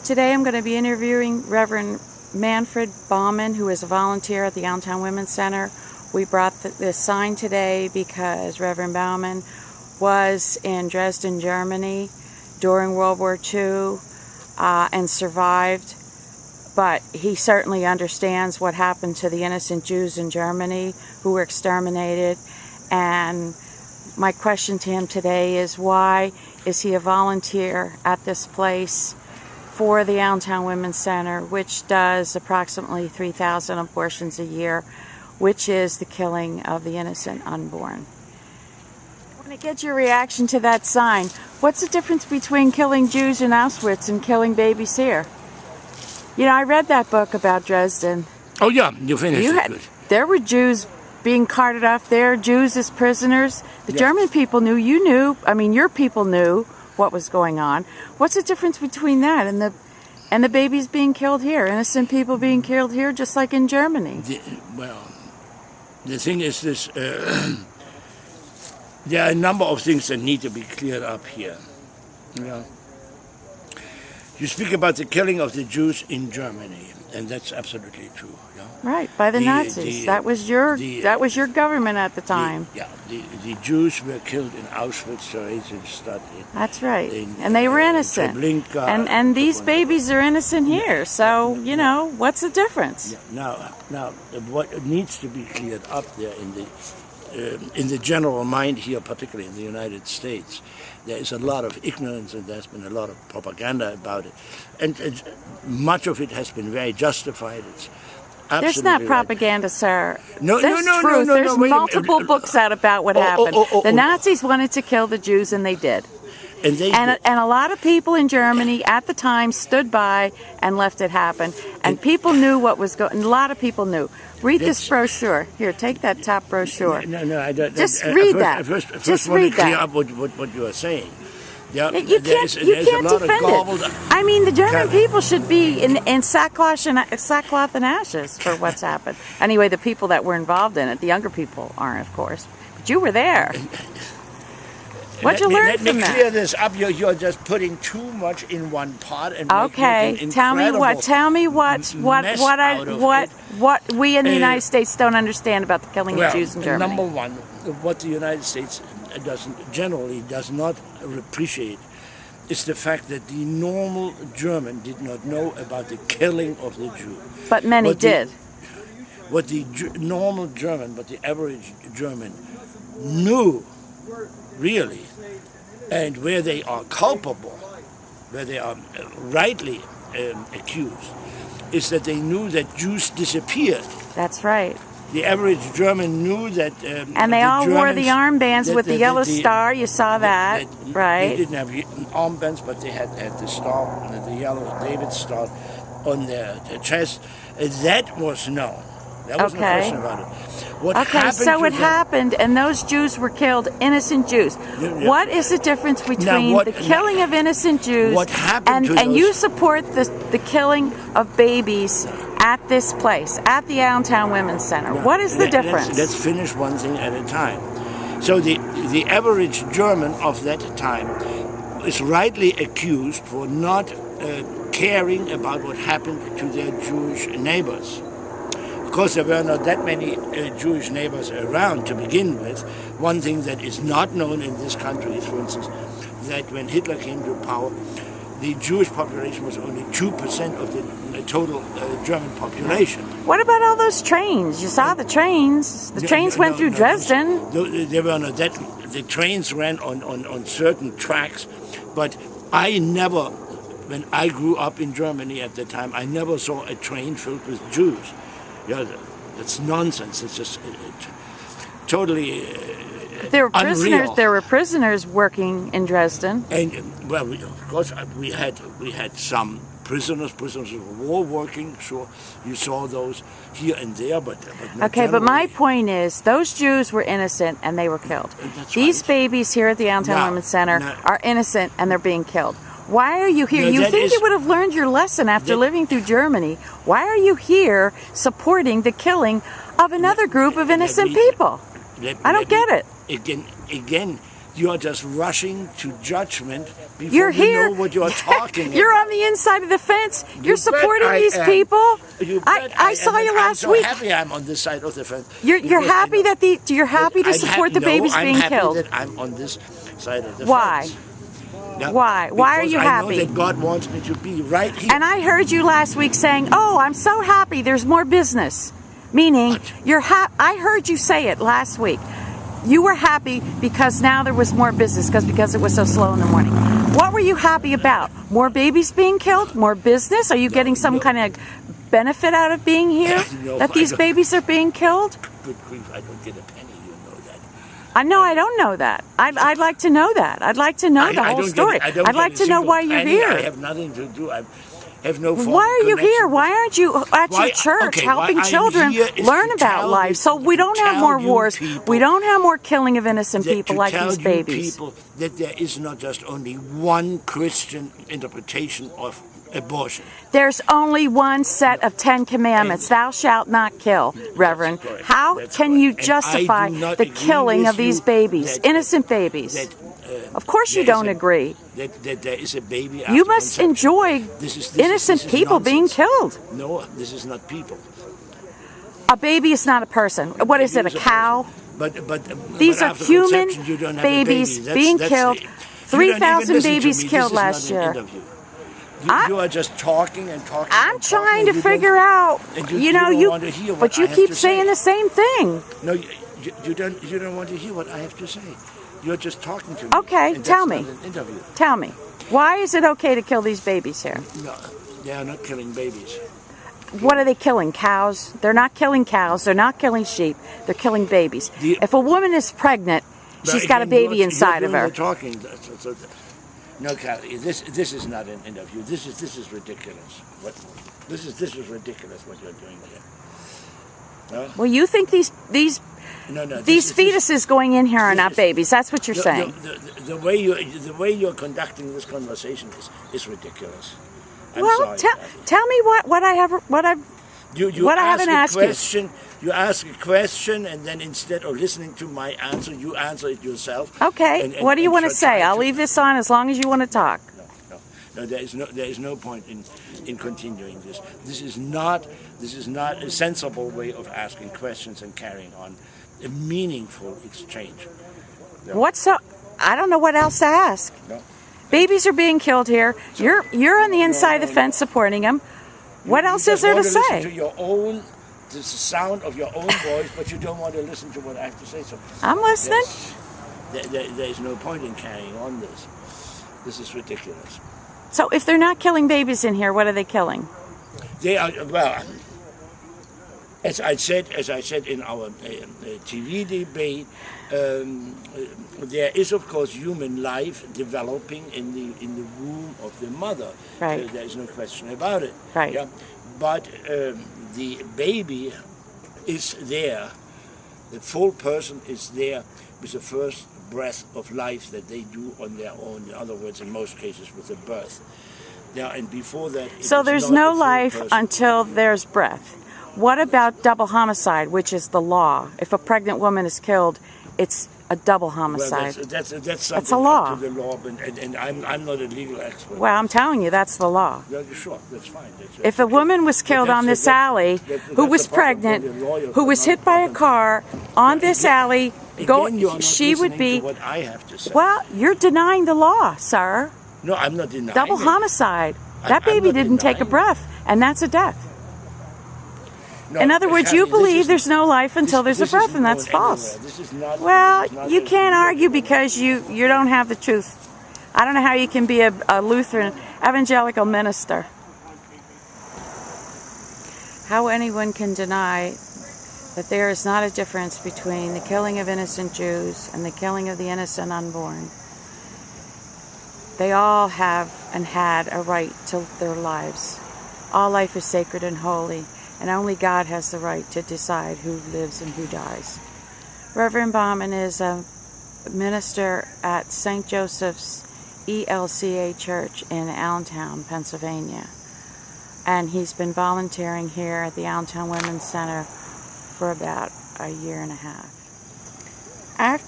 Today I'm going to be interviewing Reverend Manfred Baumann, who is a volunteer at the Allentown Women's Center. We brought this sign today because Reverend Baumann was in Dresden, Germany during World War II and survived, but he certainly understands what happened to the innocent Jews in Germany who were exterminated. And my question to him today is, why is he a volunteer at this place for the Allentown Women's Center, which does approximately 3,000 abortions a year, which is the killing of the innocent unborn? I want to get your reaction to that sign. What's the difference between killing Jews in Auschwitz and killing babies here? You know, I read that book about Dresden. Oh yeah, you finished it. There were Jews being carted off there, Jews as prisoners. The German people knew, you knew, I mean your people knew what was going on. What's the difference between that and the babies being killed here, innocent people being killed here just like in Germany? The thing is this, there are a number of things that need to be cleared up here. Yeah. You speak about the killing of the Jews in Germany, and that's absolutely true. Yeah? Right, by the Nazis. That was your government at the time. The Jews were killed in Auschwitz, Theresienstadt. That's right, and they were innocent. And these babies are innocent here. So you know, what's the difference? Yeah. Now, what needs to be cleared up there in the general mind here, particularly in the United States, there is a lot of ignorance, and there's been a lot of propaganda about it, and much of it has been very justified. It's There's not propaganda, sir. No, There's truth. There's multiple books out about what happened. The Nazis wanted to kill the Jews, and they did. And a lot of people in Germany at the time stood by and left it happen. And people knew what was going on. A lot of people knew. Read this brochure. Here, take that top brochure. No, I don't. Just read that. First want to clear up what you are saying. Yeah, you can't defend it. I mean, the German people should be in sackcloth and ashes for what's happened. Anyway, the people that were involved in it, the younger people aren't, of course. But you were there. What'd you learn from that? Let me clear this up. You're just putting too much in one pot and okay. Tell me what we in the United States don't understand about the killing of Jews in Germany. Number one, what the United States generally does not appreciate is the fact that the normal German did not know about the killing of the Jew. But many did. What the normal German, but the average German knew, really, and where they are culpable, where they are rightly accused, is that they knew that Jews disappeared. That's right. The average German knew that... and they all wore the armbands with the yellow star. You saw that, right? They didn't have armbands, but they had the star, the yellow David star on their chest. That was known. There was no question about it. It happened, and those Jews were killed, innocent Jews. What is the difference between the killing of innocent Jews and you support the killing of babies at this place, at the Allentown Women's Center? What is the difference? Let's finish one thing at a time. So the average German of that time is rightly accused for not caring about what happened to their Jewish neighbors. Of course, there were not that many Jewish neighbors around to begin with. One thing that is not known in this country is, for instance, that when Hitler came to power, the Jewish population was only 2% of the total German population. What about all those trains? You saw the trains. The trains went through Dresden. There were not that. The trains ran on certain tracks, but I never, when I grew up in Germany at the time, I never saw a train filled with Jews. Yeah, that's nonsense. It's just totally there were prisoners. Unreal. There were prisoners working in Dresden. And of course, we had some prisoners of war working. Sure, you saw those here and there, but not okay. But my point is, those Jews were innocent and they were killed. These babies here at the Allentown Women's Center are innocent and they're being killed. Why are you here? You think you would have learned your lesson after living through Germany. Why are you here supporting the killing of another group of innocent people? I don't get it. Again, You are just rushing to judgment before You're you here. know what you are talking You're about. on the inside of the fence. You're bet supporting I these am. people. You I bet saw am, you and last I'm so week. happy I'm on this side of the fence. You're because I happy know that you're happy to support the babies I'm being happy killed. that I'm on this side of the Why? fence. Now, Why? Why are because you I happy? know that God wants me to be right here. And I heard you last week saying, "Oh, I'm so happy there's more business." Meaning, What? you're I heard you say it last week. You were happy because now there was more business because it was so slow in the morning. What were you happy about? More babies being killed? More business? Are you getting some kind of benefit out of being here? No, that these babies are being killed? Good grief, I don't get a penny, you know that. I don't know that. I'd like to know that. I'd like to know the whole story. I'd like to know why you're here. I have nothing to do. I have no form Why of are you connection here? with- Why aren't you at your church helping children learn about life so we don't have more wars, we don't have more killing of innocent people like these babies? People that there is not just only one Christian interpretation of abortion. There's only one set of 10 commandments. Thou shalt not kill, Reverend. correct. How That's can you correct. And I justify do not the agree killing with of these you babies, that- innocent babies? Of course you there is don't a- agree. That there is a baby You after must conception. enjoy This innocent is people being nonsense. killed. No, this is not people. A baby is not a person. What is it, a Baby is cow? But These but are after human conception, you don't have a babies baby. being That's killed. you don't even 3,000 listen to babies me. killed This is last not an year. interview. You are just talking and talking. I'm and talking, trying and to you figure don't- out, and you you know, don't you, want to hear what but I you have keep to saying say. the same thing. No, you don't want to hear what I have to say. You're just talking to me. Okay, and tell that's me. not an interview. Tell me, why is it okay to kill these babies here? No, they are not killing babies. What are they killing? Cows? They're not killing cows. They're not killing sheep. They're killing babies. The- If a woman is pregnant, she's got a Again, baby you're inside of doing her. the talking. No, Kathy, this is not an interview. This is ridiculous. This is ridiculous what you're doing here. No? Well, you think these No, these fetuses going in here are not babies? That's what you're saying. The way you're conducting this conversation is ridiculous. I'm Well, sorry, Kathy. tell me what I haven't asked you. question. You ask a question, and then instead of listening to my answer, you answer it yourself. Okay. And What do you want to try say? I'll leave this on as long as you want to talk. No. There is no point in continuing this. This is not a sensible way of asking questions and carrying on a meaningful exchange. I don't know what else to ask. No. Babies are being killed here. You're on the inside of the fence supporting them. What else is there to Listen say? to the sound of your own voice, but you don't want to listen to what I have to say. So I'm listening. there is no point in carrying on this. This is ridiculous. So if they're not killing babies in here, what are they killing? They are, well, as I said in our TV debate, there is of course human life developing in the womb of the mother. Right. There is no question about it. Right. Yeah? But the baby is there. The full person is there with the first breath of life that they do on their own. In other words, in most cases, with the birth. Yeah, and before that. So there's no life until there's breath. What about double homicide, which is the law? If a pregnant woman is killed, it's a double homicide. Well, that's something That's a law. up to the law, and I'm not a legal expert. Well, I'm telling you, that's the law. Yeah, sure, that's fine. If a woman was killed on this alley who was pregnant, who was hit by a car on this alley, Again, you're not she would listening be. to what I have to say. Well, you're denying the law, sir. No, I'm not denying Double it. homicide. That I'm baby not didn't take a denying it. breath, and that's a death. No, In other words, you Kathy, believe there's no life until there's a this breath, isn't and that's going false. anywhere. This is not. Well, this is not you a- can't argue because you don't have the truth. I don't know how you can be a Lutheran evangelical minister. How anyone can deny that there is not a difference between the killing of innocent Jews and the killing of the innocent unborn. They all have and had a right to their lives. All life is sacred and holy, and only God has the right to decide who lives and who dies. Reverend Bauman is a minister at St. Joseph's ELCA Church in Allentown, Pennsylvania. And he's been volunteering here at the Allentown Women's Center for about a year and a half. After